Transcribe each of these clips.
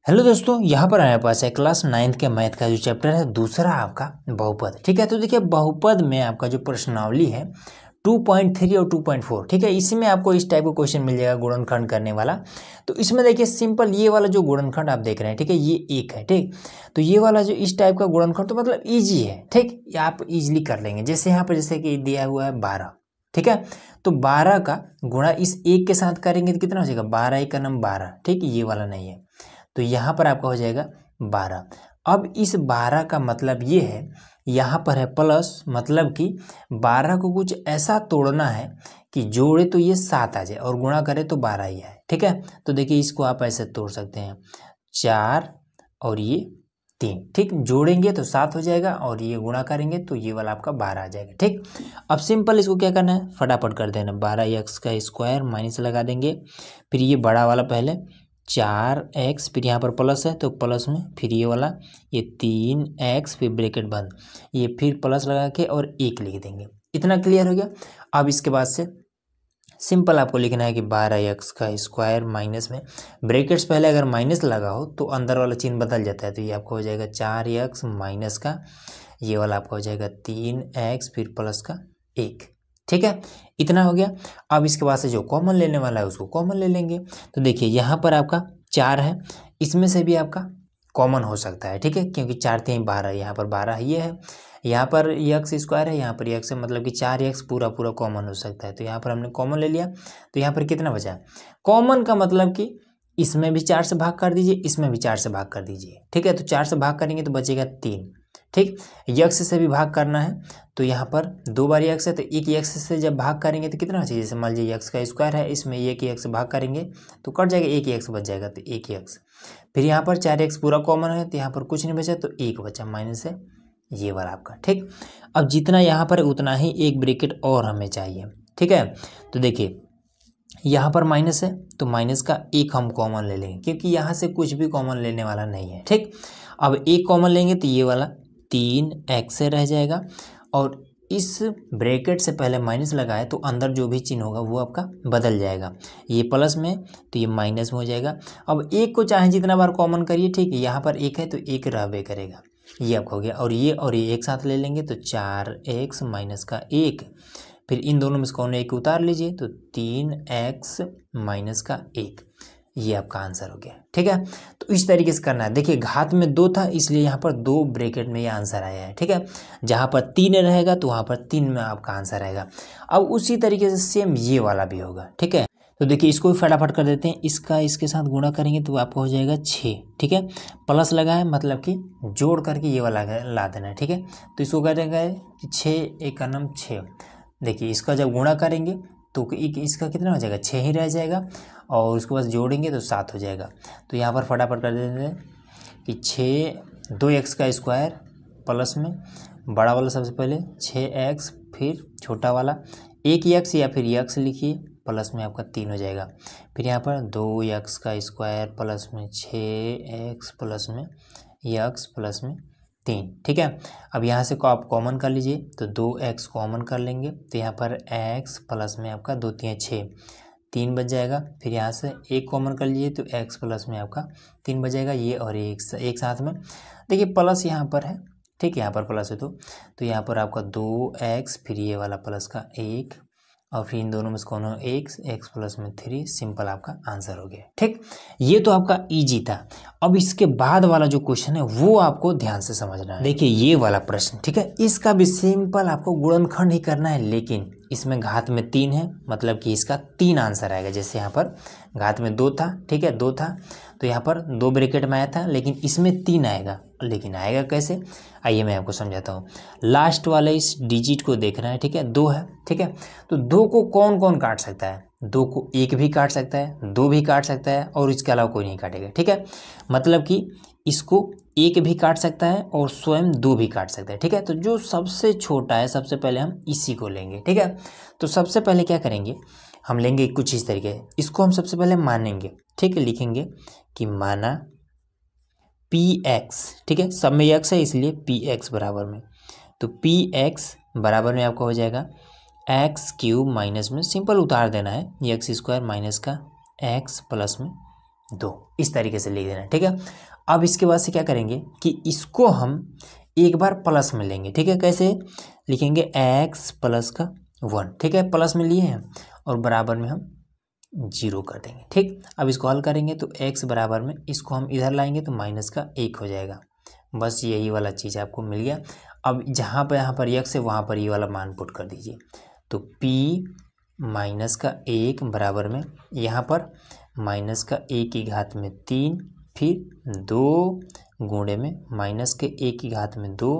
Hello दोस्तों, यहाँ पर हमारे पास है क्लास 9th के मैथ का जो चैप्टर है दूसरा आपका बहुपद। ठीक है, तो देखिए बहुपद में आपका जो प्रश्नावली है 2.3 और 2.4, ठीक है, इसी में आपको इस टाइप का क्वेश्चन मिल जाएगा गुणनखंड करने वाला। तो इसमें देखिए सिंपल ये वाला जो गुणनखंड आप देख रहे हैं, ठीक है, ये एक है। ठीक, तो ये वाला जो इस टाइप का गुणनखंड तो मतलब ईजी है। ठीक, ये आप इजीली कर लेंगे। जैसे यहाँ पर जैसे कि दिया हुआ है 12, ठीक है, तो 12 का गुणा इस एक के साथ करेंगे तो कितना हो जाएगा, 12 एक का नाम 12। ठीक, ये वाला नहीं है, तो यहाँ पर आपका हो जाएगा 12। अब इस 12 का मतलब ये है, यहाँ पर है प्लस, मतलब कि 12 को कुछ ऐसा तोड़ना है कि जोड़े तो ये 7 आ जाए और गुणा करे तो 12 ही आए। ठीक है, तो देखिए इसको आप ऐसे तोड़ सकते हैं, 4 और ये 3। ठीक, जोड़ेंगे तो 7 हो जाएगा और ये गुणा करेंगे तो ये वाला आपका 12 आ जाएगा। ठीक, अब सिंपल इसको क्या करना है, फटाफट कर देना, 12x का स्क्वायर माइनस लगा देंगे, फिर ये बड़ा वाला पहले 4x, फिर यहाँ पर प्लस है तो प्लस में फिर ये वाला ये 3x, फिर ब्रैकेट बंद, ये फिर प्लस लगा के और 1 लिख देंगे। इतना क्लियर हो गया। अब इसके बाद से सिंपल आपको लिखना है कि 12x का स्क्वायर माइनस में ब्रैकेट्स पहले अगर माइनस लगा हो तो अंदर वाला चिन्ह बदल जाता है, तो ये आपका हो जाएगा 4x माइनस का ये वाला आपका हो जाएगा 3x, फिर प्लस का 1। ठीक है, इतना हो गया। अब इसके बाद से जो कॉमन लेने वाला है उसको कॉमन ले लेंगे। तो देखिए यहाँ पर आपका 4 है, इसमें से भी आपका कॉमन हो सकता है। ठीक है, क्योंकि 4 3 12, यहाँ पर 12 ये है, यहाँ पर एक्स स्क्वायर है, यहाँ पर एक्स है, मतलब कि 4x पूरा पूरा कॉमन हो सकता है। तो यहाँ पर हमने कॉमन ले लिया, तो यहाँ पर कितना बचा, कॉमन का मतलब कि इसमें भी 4 से भाग कर दीजिए, इसमें भी 4 से भाग कर दीजिए। ठीक है, तो 4 से भाग करेंगे तो बचेगा 3। ठीक, यक्स से भी भाग करना है तो यहाँ पर 2 बार यक्स है, तो एक यक्स से जब भाग करेंगे तो कितना चाहिए, जैसे मान लीजिए यक्स का स्क्वायर है, इसमें एक यक्स भाग करेंगे तो कट जाएगा, एक यक्स बच जाएगा, तो एक यक्स। फिर यहाँ पर 4x पूरा कॉमन है तो यहाँ पर कुछ नहीं बचा, तो 1 बचा, माइनस है ये वाला आपका। ठीक, अब जितना यहाँ पर उतना ही एक ब्रैकेट और हमें चाहिए। ठीक है, तो देखिए यहाँ पर माइनस है तो माइनस का 1 हम कॉमन ले लेंगे, क्योंकि यहाँ से कुछ भी कॉमन लेने वाला नहीं है। ठीक, अब 1 कॉमन लेंगे तो ये वाला 3x से रह जाएगा, और इस ब्रैकेट से पहले माइनस लगाए तो अंदर जो भी चिन्ह होगा वो आपका बदल जाएगा, ये प्लस में तो ये माइनस में हो जाएगा। अब 1 को चाहे जितना बार कॉमन करिए, ठीक है, यहाँ पर 1 है तो 1 रहबे करेगा, ये आपका हो गया। और ये एक साथ ले लेंगे तो 4x माइनस का 1, फिर इन दोनों में से कौन एक उतार लीजिए तो 3x माइनस का 1, ये आपका आंसर हो गया। ठीक है, तो इस तरीके से करना है। देखिए घात में 2 था इसलिए यहाँ पर 2 ब्रैकेट में ये आंसर आया है। ठीक है, जहाँ पर 3 रहेगा तो वहाँ पर 3 में आपका आंसर आएगा। अब उसी तरीके से सेम ये वाला भी होगा। ठीक है, तो देखिए इसको भी फटाफट कर देते हैं, इसका इसके साथ गुणा करेंगे तो आपको हो जाएगा 6। ठीक है, प्लस लगा है मतलब कि जोड़ करके ये वाला ला देना है। ठीक है, तो इसको करेंगे 6 एक का नाम 6। देखिए इसका जब गुणा करेंगे तो इसका कितना हो जाएगा, 6 ही रह जाएगा, और उसके बाद जोड़ेंगे तो 7 हो जाएगा। तो यहाँ पर फटाफट कर देते हैं कि 6 2x का स्क्वायर प्लस में बड़ा वाला सबसे पहले 6x, फिर छोटा वाला 1x या फिर x लिखिए, प्लस में आपका 3 हो जाएगा। फिर यहाँ पर 2x का स्क्वायर प्लस में 6x प्लस में x प्लस में 3। ठीक है, अब यहाँ से को आप कॉमन कर लीजिए तो 2x कॉमन कर लेंगे तो यहाँ पर x प्लस में आपका 2 3 6 3 बच जाएगा। फिर यहाँ से 1 कॉमन कर लीजिए तो x प्लस में आपका 3 बच जाएगा, ये और ये एक साथ में। देखिए प्लस यहाँ पर है, ठीक है, यहाँ पर प्लस है तो यहाँ पर आपका 2x, फिर ये वाला प्लस का 1, और फिर इन दोनों में से कौन हो x प्लस में 3, सिंपल आपका आंसर हो गया। ठीक, ये तो आपका इजी था। अब इसके बाद वाला जो क्वेश्चन है वो आपको ध्यान से समझना है। देखिए ये वाला प्रश्न, ठीक है, इसका भी सिंपल आपको गुणनखंड ही करना है, लेकिन इसमें घात में 3 है, मतलब कि इसका 3 आंसर आएगा। जैसे यहाँ पर घात में 2 था, ठीक है, 2 था तो यहाँ पर 2 ब्रैकेट में आया था, लेकिन इसमें 3 आएगा। लेकिन आएगा कैसे, आइए मैं आपको समझाता हूँ। लास्ट वाले इस डिजिट को देखना है, ठीक है, 2 है। ठीक है, तो 2 को कौन कौन काट सकता है, 2 को 1 भी काट सकता है, 2 भी काट सकता है, और इसके अलावा कोई नहीं काटेगा। ठीक है, मतलब कि इसको 1 भी काट सकता है और स्वयं 2 भी काट सकता है। ठीक है, तो जो सबसे छोटा है सबसे पहले हम इसी को लेंगे। ठीक है, तो सबसे पहले क्या करेंगे, हम लेंगे कुछ इस तरीके, इसको हम सबसे पहले मानेंगे। ठीक है, लिखेंगे कि माना px, ठीक है, सब में x है इसलिए px बराबर में, तो px बराबर में आपका हो जाएगा x³ माइनस में सिंपल उतार देना है, x² माइनस का x प्लस में 2, इस तरीके से लिख देना, ठीक है। अब इसके बाद से क्या करेंगे कि इसको हम एक बार प्लस में लेंगे, ठीक है। कैसे लिखेंगे, x प्लस का 1, ठीक है, प्लस में लिए हैं और बराबर में हम 0 कर देंगे, ठीक। अब इसको हल करेंगे तो x बराबर में इसको हम इधर लाएंगे तो माइनस का 1 हो जाएगा। बस यही वाला चीज़ आपको मिल गया। अब जहाँ पर यहाँ पर x है वहाँ पर ये वाला मान पुट कर दीजिए, तो p माइनस का 1 बराबर में यहाँ पर माइनस का 1 की घात में 3, फिर 2 गुणे में माइनस के 1 की घात में 2,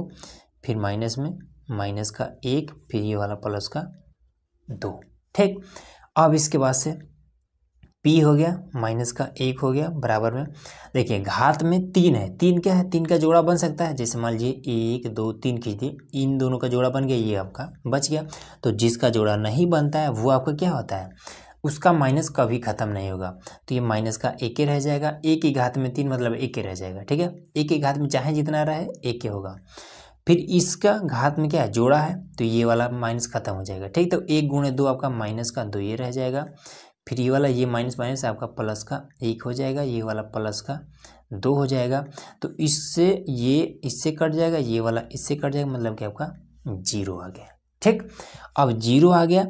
फिर माइनस में माइनस का 1, फिर ये वाला प्लस का 2, ठीक। अब इसके बाद से p हो गया माइनस का 1 हो गया बराबर में, देखिए घात में 3 है, 3 क्या है, 3 का जोड़ा बन सकता है, जैसे मान लीजिए 1 2 3 खींच दिए, इन दोनों का जोड़ा बन गया, ये आपका बच गया। तो जिसका जोड़ा नहीं बनता है वो आपका क्या होता है, उसका माइनस कभी ख़त्म नहीं होगा, तो ये माइनस का 1 रह जाएगा, 1 की घात में 3 मतलब 1 रह जाएगा, ठीक है। 1 की घात में चाहे जितना रहे 1 होगा, फिर इसका घात में क्या है, जोड़ा है, तो ये वाला माइनस खत्म हो जाएगा, ठीक। तो 1 गुणे 2 आपका माइनस का 2 ये रह जाएगा, फिर ये वाला ये माइनस माइनस आपका प्लस का 1 हो जाएगा, ये वाला प्लस का 2 हो जाएगा, तो इससे ये इससे कट जाएगा, ये वाला इससे कट जाएगा, मतलब कि आपका 0 आ गया, ठीक। अब 0 आ गया,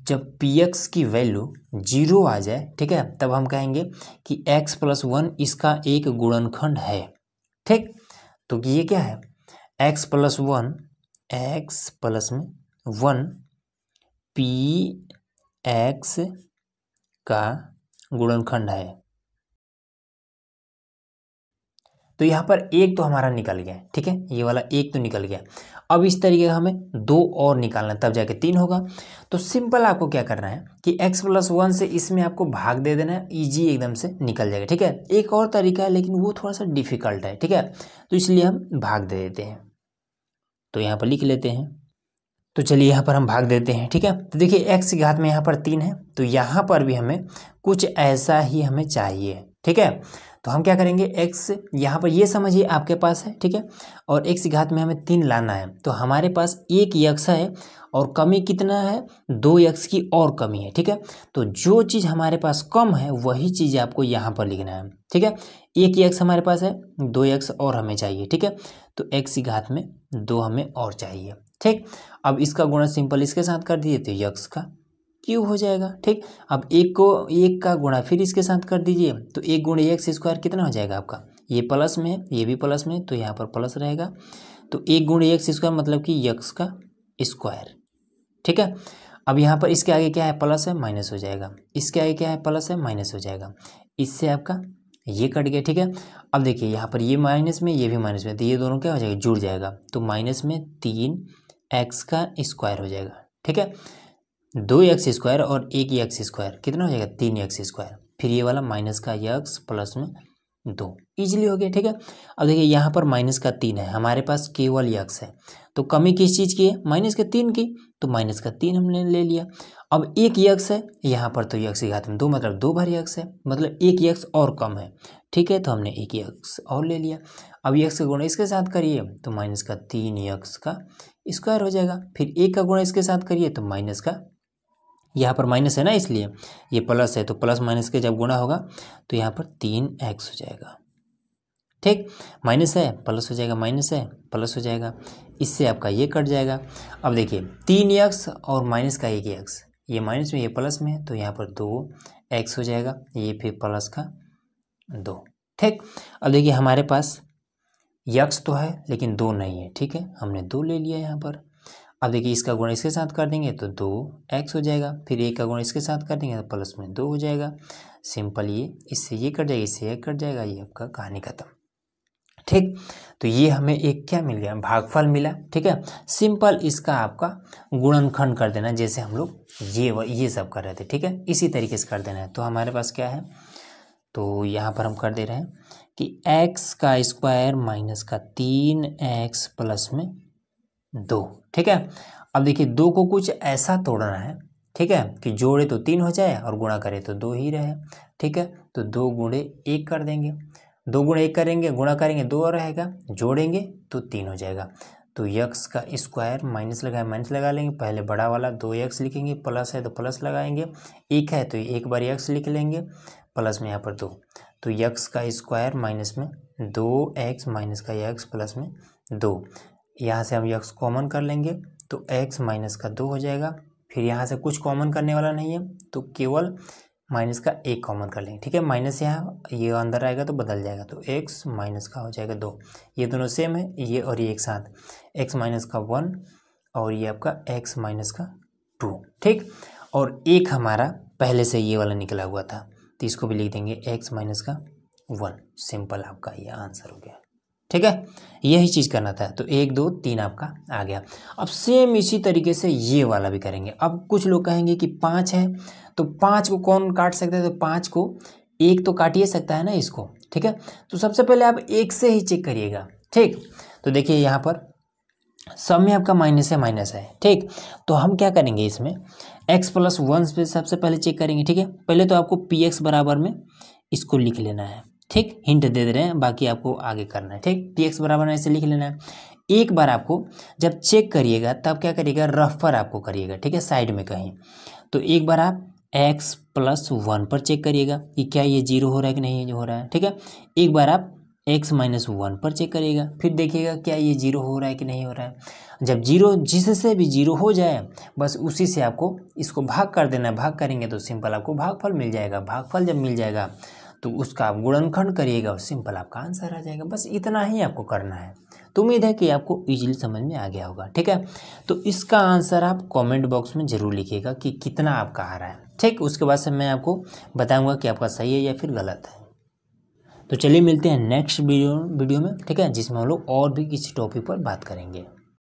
जब px की वैल्यू 0 आ जाए, ठीक है, तब हम कहेंगे कि x प्लस 1 इसका एक गुणनखंड है, ठीक। तो ये क्या है, x प्लस 1 x प्लस में 1 px का गुणनखंड है। तो यहाँ पर एक तो हमारा निकल गया, ठीक है, ये वाला एक तो निकल गया। अब इस तरीके का हमें 2 और निकालना है, तब जाके 3 होगा। तो सिंपल आपको क्या करना है कि x प्लस 1 से इसमें आपको भाग दे देना है, ईजी एकदम से निकल जाएगा, ठीक है। एक और तरीका है लेकिन वो थोड़ा सा डिफिकल्ट है, ठीक है, तो इसलिए हम भाग दे देते हैं। तो यहाँ पर लिख लेते हैं, तो चलिए यहाँ पर हम भाग देते हैं, ठीक है। तो देखिए x की घात में यहाँ पर 3 है, तो यहाँ पर भी हमें कुछ ऐसा ही हमें चाहिए, ठीक है। तो हम क्या करेंगे, x यहाँ पर ये समझिए आपके पास है, ठीक है, और x की घात में हमें 3 लाना है, तो हमारे पास एक x है और कमी कितना है, 2x की और कमी है, ठीक है। तो जो चीज़ हमारे पास कम है वही चीज़ आपको यहाँ पर लिखना है, ठीक है। एक x हमारे पास है, 2x और हमें चाहिए, ठीक है, तो x की घात में 2 हमें और चाहिए, ठीक। अब इसका गुणा सिंपल इसके साथ कर दिए तो यक्स का क्यूब हो जाएगा, ठीक। अब एक का गुणा फिर इसके साथ कर दीजिए, तो 1 गुणे एक्स स्क्वायर कितना हो जाएगा आपका, ये प्लस में है ये भी प्लस में है, तो यहाँ पर प्लस रहेगा, तो 1 गुणे एक्स स्क्वायर मतलब कि यक्स का स्क्वायर, ठीक है। अब यहाँ पर इसके आगे क्या है, प्लस है माइनस हो जाएगा, इसके आगे क्या है, प्लस है माइनस हो जाएगा, इससे आपका ये कट गया, ठीक है। अब देखिए यहाँ पर ये माइनस में ये भी माइनस में, तो ये दोनों क्या हो जाएगा, जुड़ जाएगा, तो माइनस में 3x का स्क्वायर हो जाएगा, ठीक है। 2x स्क्वायर और 1x स्क्वायर कितना हो जाएगा, 3x स्क्वायर, फिर ये वाला माइनस का x प्लस में 2, ईजिली हो गया, ठीक है। अब देखिए यहाँ पर माइनस का 3 है, हमारे पास केवल x है, तो कमी किस चीज़ की है, माइनस के 3 की, तो माइनस का 3 हमने ले लिया। अब एक x है यहाँ पर, तो x की घात में 2 मतलब 2 बार x है, मतलब एक x और कम है, ठीक है, तो हमने एक x और ले लिया। अब x का गुणा इसके साथ करिए तो माइनस का 3x का स्क्वायर हो जाएगा, फिर 1 का गुणा इसके साथ करिए तो माइनस का, यहाँ पर माइनस है ना इसलिए ये प्लस है, तो प्लस माइनस के जब गुणा होगा तो यहाँ पर 3x हो जाएगा, ठीक। माइनस है प्लस हो जाएगा, माइनस है प्लस हो जाएगा, इससे आपका ये कट जाएगा। अब देखिए 3x और माइनस का 1x, ये माइनस में ये प्लस में है, तो यहाँ पर 2x हो जाएगा, ये फिर प्लस का 2, ठीक। अब देखिए हमारे पास x तो है लेकिन 2 नहीं है, ठीक है, हमने 2 ले लिया यहाँ पर। अब देखिए इसका गुणा इसके साथ कर देंगे तो 2x हो जाएगा, फिर 1 का गुणा इसके साथ कर देंगे तो प्लस में 2 हो जाएगा, सिंपल ये इससे ये कट जाएगा, इससे ये कट जाएगा, ये आपका कहानी खत्म, ठीक। तो ये हमें एक क्या मिल गया, भागफल मिला, ठीक है। सिंपल इसका आपका गुणनखंड कर देना, जैसे हम लोग ये सब कर रहे थे, ठीक है, इसी तरीके से कर देना है। तो हमारे पास क्या है, तो यहाँ पर हम कर दे रहे हैं कि x का स्क्वायर माइनस का 3x प्लस में 2, ठीक है। अब देखिए 2 को कुछ ऐसा तोड़ना है, ठीक है, कि जोड़े तो 3 हो जाए और गुणा करे तो 2 ही रहे, ठीक है। तो 2 गुणे 1 कर देंगे, 2 गुणे 1 करेंगे, गुणा करेंगे 2 और रहेगा, जोड़ेंगे तो 3 हो जाएगा। तो x का स्क्वायर माइनस लगाए माइनस लगा लेंगे, पहले बड़ा वाला 2x लिखेंगे, प्लस है तो प्लस लगाएंगे, 1 है तो एक बार x लिख लेंगे, प्लस में यहाँ पर 2, तो x का स्क्वायर माइनस में 2x माइनस का x प्लस में 2, यहाँ से हम x कॉमन कर लेंगे तो x माइनस का 2 हो जाएगा। फिर यहाँ से कुछ कॉमन करने वाला नहीं है तो केवल माइनस का 1 कॉमन कर लेंगे, ठीक है। माइनस यहाँ ये अंदर आएगा तो बदल जाएगा, तो x माइनस का हो जाएगा 2, ये दोनों सेम है, ये और ये एक साथ, x माइनस का 1 और ये आपका x माइनस का 2, ठीक। और एक हमारा पहले से ये वाला निकला हुआ था तो इसको भी लिख देंगे x माइनस का 1। सिंपल आपका ये आंसर हो गया, ठीक है। यही चीज़ करना था, तो 1 2 3 आपका आ गया। अब सेम इसी तरीके से ये वाला भी करेंगे। अब कुछ लोग कहेंगे कि 5 है तो 5 को कौन काट सकता है, तो 5 को 1 तो काट ही सकता है ना इसको, ठीक है। तो सबसे पहले आप 1 से ही चेक करिएगा, ठीक। तो देखिए यहाँ पर सब में आपका माइनस है, ठीक। तो हम क्या करेंगे, इसमें x प्लस 1 पे सबसे पहले चेक करेंगे, ठीक है। पहले तो आपको px बराबर में इसको लिख लेना है, ठीक। हिंट दे रहे हैं, बाकी आपको आगे करना है, ठीक। px बराबर में ऐसे लिख लेना है। एक बार आपको जब चेक करिएगा तब क्या करिएगा, रफ पर आपको करिएगा, ठीक है, साइड में कहीं। तो एक बार आप x प्लस 1 पर चेक करिएगा कि क्या ये 0 हो रहा है कि नहीं हो रहा है, ठीक है। एक बार आप x माइनस 1 पर चेक करिएगा, फिर देखिएगा क्या ये 0 हो रहा है कि नहीं हो रहा है। जब 0 जिससे भी 0 हो जाए बस उसी से आपको इसको भाग कर देना है। भाग करेंगे तो सिंपल आपको भागफल मिल जाएगा। भागफल जब मिल जाएगा तो उसका आप गुणनखंड करिएगा और सिंपल आपका आंसर आ जाएगा। बस इतना ही आपको करना है। तो उम्मीद है कि आपको इजीली समझ में आ गया होगा, ठीक है। तो इसका आंसर आप कमेंट बॉक्स में ज़रूर लिखिएगा कि कितना आपका आ रहा है, ठीक। उसके बाद से मैं आपको बताऊंगा कि आपका सही है या फिर गलत है। तो चलिए मिलते हैं नेक्स्ट वीडियो में, ठीक है, जिसमें हम लोग और भी किसी टॉपिक पर बात करेंगे।